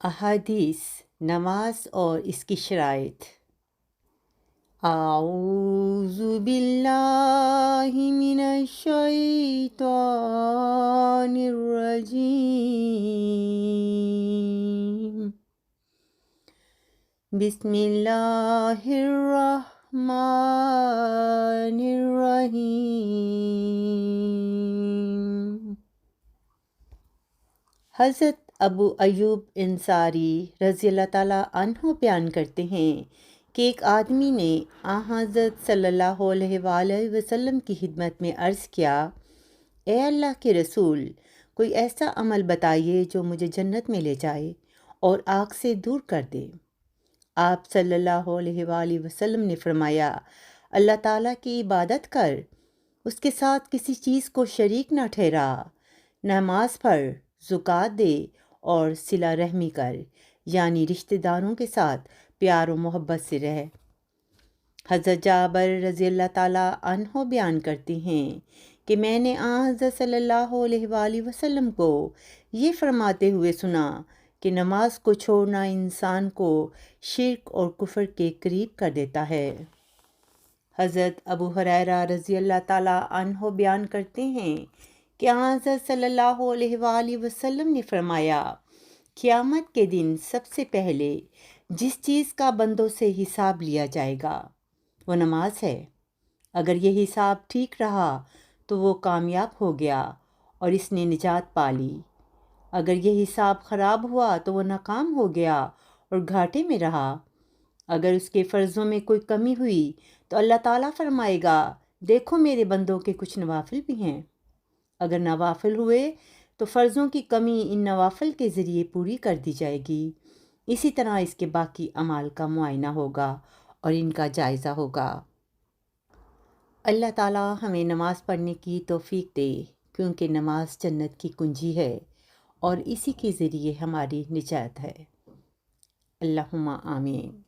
अहादीस नमाज और इसकी शराइत। आऊज़ु बिल्लाहि मिनश शैतानिर रजीम। बिस्मिल्लाहिर रहमानिर रहीम। हज़रत अबू अयूब अंसारी रज़ी अल्लाह ताला अन्हो बयान करते हैं कि एक आदमी ने हज़रत सल्लल्लाहु अलैहि वसल्लम की खिदमत में अर्ज़ किया, ए अल्लाह के रसूल, कोई ऐसा अमल बताइए जो मुझे जन्नत में ले जाए और आग से दूर कर दे। आप सल्लल्लाहु अलैहि वसल्लम ने फरमाया, अल्लाह ताला की इबादत कर, उसके साथ किसी चीज़ को शरीक न ठहरा, नमाज पढ़, ज़कात दे और सिला रहमी कर, यानी रिश्तेदारों के साथ प्यार और मोहब्बत से रह। हज़रत जाबर रज़ी अल्लाह ताला अन्हो बयान करते हैं कि मैंने हज़रत सल्लल्लाहु अलैहि वसल्लम को ये फरमाते हुए सुना कि नमाज को छोड़ना इंसान को शिर्क और कुफ्र के करीब कर देता है। हज़रत अबू हुरैरा रज़ी अल्लाह ताला अन्हो बयान करते हैं कि हज़रत सल्लल्लाहु अलैहि वसल्लम ने फरमाया, क़यामत के दिन सबसे पहले जिस चीज़ का बंदों से हिसाब लिया जाएगा वो नमाज है। अगर ये हिसाब ठीक रहा तो वो कामयाब हो गया और इसने निजात पा ली। अगर ये हिसाब ख़राब हुआ तो वो नाकाम हो गया और घाटे में रहा। अगर उसके फ़र्ज़ों में कोई कमी हुई तो अल्लाह ताला फरमाएगा, देखो मेरे बंदों के कुछ नवाफिल भी हैं। अगर नवाफिल हुए तो फ़र्ज़ों की कमी इन नवाफिल के ज़रिए पूरी कर दी जाएगी। इसी तरह इसके बाकी अमाल का मुआयना होगा और इनका जायज़ा होगा। अल्लाह ताला हमें नमाज़ पढ़ने की तौफ़ीक दे, क्योंकि नमाज जन्नत की कुंजी है और इसी के ज़रिए हमारी निजात है। अल्लाहुम्मा आमीन।